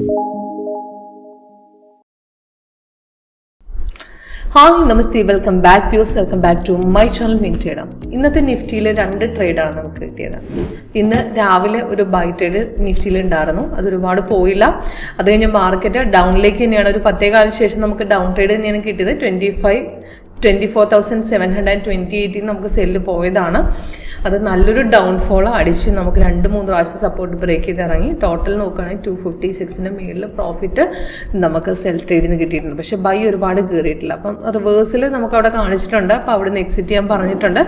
Hi, Namaste, welcome back viewers, welcome back to my channel WinTrader. ഇന്നത്തെ നിഫ്റ്റിയിലെ 2 ട്രേഡാണ് നമുക്ക് കിട്ടിയത്. ഇന്ന് രാവിലെ ഒരു ബൈ ട്രേഡ് നിഫ്റ്റിയിൽ ഉണ്ടായിരുന്നു, അത് ഒരുപാട് പോയില്ല. അത് കഴിഞ്ഞ് മാർക്കറ്റ് ഡൗണിലേക്ക് തന്നെയാണ്, ഒരു 10:15 ശേഷം നമുക്ക് ഡൗൺ ട്രേഡ് തന്നെയാണ് കിട്ടിയത്. 24,728 നമുക്ക് സെല്ല് പോയതാണ്. അത് നല്ലൊരു ഡൗൺഫോൾ അടിച്ച് നമുക്ക് 2-3 പ്രാവശ്യം സപ്പോർട്ട് ബ്രേക്ക് ചെയ്ത് ഇറങ്ങി. ടോട്ടൽ നോക്കുകയാണെങ്കിൽ 256 മേളിൽ പ്രോഫിറ്റ് നമുക്ക് സെൽ ട്രേഡിൽ നിന്ന് കിട്ടിയിട്ടുണ്ട്. പക്ഷേ ബൈ ഒരുപാട് കയറിയിട്ടില്ല. അപ്പം റിവേഴ്സിൽ നമുക്ക് അവിടെ കാണിച്ചിട്ടുണ്ട്, അപ്പോൾ അവിടെ നിന്ന് എക്സിറ്റ് ചെയ്യാൻ പറഞ്ഞിട്ടുണ്ട്.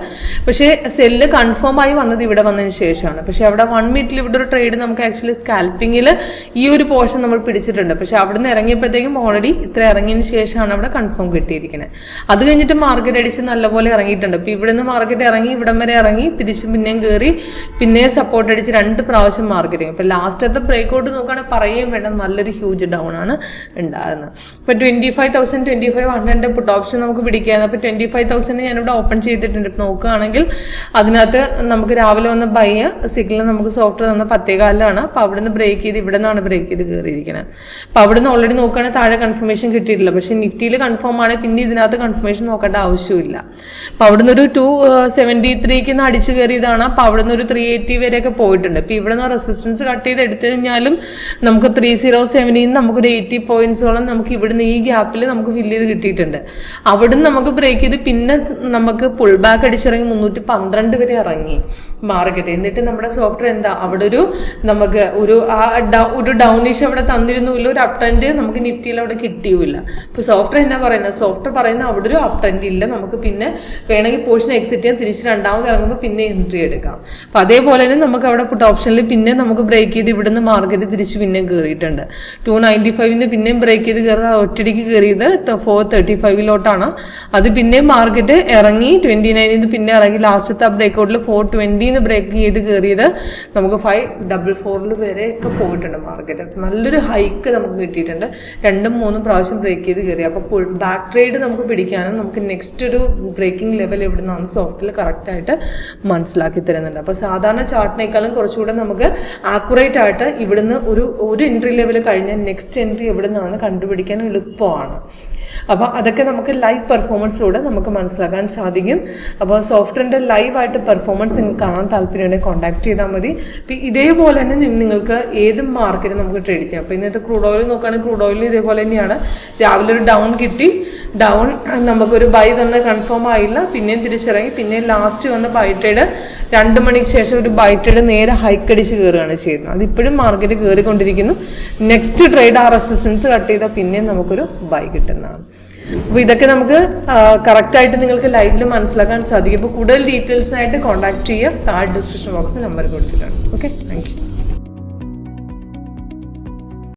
പക്ഷേ സെല്ല് കൺഫേം ആയി വന്നത് ഇവിടെ വന്നതിന് ശേഷമാണ്. പക്ഷേ അവിടെ 1 മിനിറ്റിൽ ഇവിടെ ഒരു ട്രേഡ് നമുക്ക് ആക്ച്വലി സ്കാൽപ്പിങ്ങിൽ ഈ ഒരു പോർഷൻ നമ്മൾ പിടിച്ചിട്ടുണ്ട്. പക്ഷേ അവിടെ നിന്ന് ഇറങ്ങിയപ്പോഴത്തേക്കും ഓൾറെഡി ഇത്ര ഇറങ്ങിയതിന് ശേഷമാണ് അവിടെ കൺഫേം കിട്ടിയിരിക്കുന്നത്. അത് കഴിഞ്ഞിട്ട് മാർക്കറ്റ് അടിച്ച് നല്ലപോലെ ഇറങ്ങിയിട്ടുണ്ട്. ഇപ്പോൾ ഇവിടെ നിന്ന് മാർക്കറ്റ് ഇറങ്ങി ഇവിടം വരെ ഇറങ്ങി തിരിച്ചും പിന്നെയും കയറി പിന്നെ സപ്പോർട്ട് അടിച്ച് 2 പ്രാവശ്യം മാർക്കറ്റ്. ഇപ്പോൾ ലാസ്റ്റത്തെ ബ്രേക്ക് ഔട്ട് നോക്കുകയാണെങ്കിൽ പറയുകയും വേണ്ട, നല്ലൊരു ഹ്യൂജ് ഡൗൺ ആണ് ഉണ്ടാകുന്നത്. ഇപ്പോൾ 25,100 പുട്ട് ഓപ്ഷൻ നമുക്ക് പിടിക്കായിരുന്നു. അപ്പോൾ 25,000 ഞാനിവിടെ ഓപ്പൺ ചെയ്തിട്ടുണ്ട്. ഇപ്പോൾ നോക്കുകയാണെങ്കിൽ അതിനകത്ത് നമുക്ക് രാവിലെ വന്ന ബൈ സിഗ്നൽ നമുക്ക് സോഫ്റ്റ് തന്ന 10:15. അപ്പോൾ അവിടെ നിന്ന് ബ്രേക്ക് ചെയ്ത് ഇവിടെ നിന്നാണ് ബ്രേക്ക് ചെയ്ത് കയറിയിരിക്കുന്നത്. അപ്പോൾ അവിടെ നിന്ന് ഓൾറെഡി നോക്കുകയാണെങ്കിൽ താഴെ കൺഫർമേഷൻ കിട്ടിയിട്ടില്ല. പക്ഷേ നിഫ്റ്റിയിൽ കൺഫേം ആണ്, പിന്നെ ഇതിനകത്ത് കൺഫർമേഷൻ നോക്കേണ്ട ആവശ്യമില്ല. അപ്പോൾ അവിടെ നിന്ന് ഒരു 273 അടിച്ച് കയറിയതാണ്. അപ്പോൾ അവിടെ നിന്ന് ഒരു 380 വരെയൊക്കെ പോയിട്ടുണ്ട്. ഇപ്പോൾ ഇവിടെ നിന്ന് റെസിസ്റ്റൻസ് കട്ട് ചെയ്ത് എടുത്തു കഴിഞ്ഞാലും നമുക്ക് 307 നമുക്കൊരു 80 പോയിന്റ്സോളം നമുക്ക് ഇവിടുന്ന് ഈ ഗ്യാപ്പിൽ നമുക്ക് ഫില്ല് ചെയ്ത് കിട്ടിയിട്ടുണ്ട്. അവിടുന്ന് നമുക്ക് ബ്രേക്ക് ചെയ്ത് പിന്നെ നമുക്ക് പുൾ ബാക്ക് അടിച്ചിറങ്ങി 312 വരെ ഇറങ്ങി മാർക്കറ്റ്. എന്നിട്ട് നമ്മുടെ സോഫ്റ്റ്വെയർ എന്താ അവിടെ ഒരു നമുക്ക് ഒരു ഡൗണിഷ് അവിടെ തന്നിരുന്നില്ല, ഒരു അപ് ട്രെൻഡ് നമുക്ക് നിഫ്റ്റിയിൽ അവിടെ കിട്ടിയുമില്ല. ഇപ്പോൾ സോഫ്റ്റ്വെയർ എന്നാ പറയുന്നത്, സോഫ്റ്റ്വെയർ പറയുന്നത് അവിടെ ഒരു അപ് ട്രെൻഡ് ഇല്ല, നമുക്ക് പിന്നെ വേണമെങ്കിൽ പോർഷൻ എക്സിറ്റ് ചെയ്യാൻ, തിരിച്ച് രണ്ടാമത് ഇറങ്ങുമ്പോൾ പിന്നെ എൻട്രി എടുക്കാം. അപ്പം അതേപോലെ തന്നെ നമുക്ക് അവിടെ പുട്ട് ഓപ്ഷനിൽ പിന്നെ നമുക്ക് ബ്രേക്ക് ചെയ്ത് ഇവിടുന്ന് മാർക്കറ്റ് തിരിച്ച് പിന്നെ കയറിയിട്ടുണ്ട്. 295 പിന്നെയും ബ്രേക്ക് ചെയ്ത് കയറുന്നത് ഒറ്റടിക്ക് കയറിയത് 435 അത് പിന്നെ മാർക്കറ്റ് ഇറങ്ങി 29 പിന്നെ ഇറങ്ങി ലാസ്റ്റത്തെ ബ്രേക്ക് ഔട്ടിൽ 420 ബ്രേക്ക് ചെയ്ത് കയറിയത് നമുക്ക് 544 വരെയൊക്കെ പോയിട്ടുണ്ട് മാർക്കറ്റ്. നല്ലൊരു ഹൈക്ക് നമുക്ക് കിട്ടിയിട്ടുണ്ട്. 2-3 പ്രാവശ്യം ബ്രേക്ക് ചെയ്ത് കയറി. അപ്പോൾ ബാക്ക് ട്രേഡ് നമുക്ക് പിടിക്കാനും നമുക്ക് നെക്സ്റ്റ് ഒരു ബ്രേക്കിംഗ് ലെവൽ എവിടെ നിന്നാണ് സോഫ്റ്റിൽ കറക്റ്റായിട്ട് മനസ്സിലാക്കി തരുന്നുണ്ട്. അപ്പോൾ സാധാരണ ചാർട്ടിനേക്കാളും കുറച്ചുകൂടെ നമുക്ക് ആക്യുറേറ്റ് ആയിട്ട് ഇവിടുന്ന് ഒരു എൻട്രി ലെവൽ കഴിഞ്ഞാൽ നെക്സ്റ്റ് എൻട്രി എവിടെ നിന്നാണ് കണ്ടുപിടിക്കാൻ എളുപ്പമാണ്. അപ്പോൾ അതൊക്കെ നമുക്ക് ലൈവ് പെർഫോമൻസിലൂടെ നമുക്ക് മനസ്സിലാക്കാൻ സാധിക്കും. അപ്പോൾ സോഫ്റ്റ്വെയറിൻ്റെ ലൈവായിട്ട് പെർഫോമൻസ് നിങ്ങൾക്ക് കാണാൻ താല്പര്യമുണ്ടെങ്കിൽ കോൺടാക്ട് ചെയ്താൽ മതി. അപ്പോൾ ഇതേപോലെ തന്നെ നിങ്ങൾക്ക് ഏത് മാർക്കറ്റ് നമുക്ക് ട്രേഡ് ചെയ്യാം. അപ്പോൾ ഇന്നത്തെ ക്രൂഡ് ഓയിൽ നോക്കുകയാണെങ്കിൽ ക്രൂഡ് ഓയിൽ ഇതേപോലെ തന്നെയാണ്. രാവിലെ ഒരു ഡൗൺ കിട്ടി, ഡൗൺ നമുക്കൊരു ബൈ തന്നെ കൺഫേം ആയില്ല, പിന്നെയും തിരിച്ചിറങ്ങി, പിന്നെയും ലാസ്റ്റ് വന്ന ബൈ ട്രേഡ് 2 മണിക്ക് ശേഷം ഒരു ബൈ ട്രേഡ് നേരെ ഹൈക്ക് അടിച്ച് കയറുകയാണ് ചെയ്യുന്നത്. അതിപ്പോഴും മാർക്കറ്റ് കയറിക്കൊണ്ടിരിക്കുന്നു. നെക്സ്റ്റ് ട്രേഡ് ആ റെസിസ്റ്റൻസ് കട്ട് ചെയ്താൽ പിന്നെയും നമുക്കൊരു ബൈ കിട്ടുന്നതാണ്. അപ്പോൾ ഇതൊക്കെ നമുക്ക് കറക്റ്റായിട്ട് നിങ്ങൾക്ക് ലൈവിൽ മനസ്സിലാക്കാൻ സാധിക്കും. അപ്പോൾ കൂടുതൽ ഡീറ്റെയിൽസിനായിട്ട് കോൺടാക്ട് ചെയ്യുക. താഴെ ഡിസ്ക്രിപ്ഷൻ ബോക്സിൽ നമ്പർ കൊടുത്തിട്ടുണ്ട്. Okay, thank you.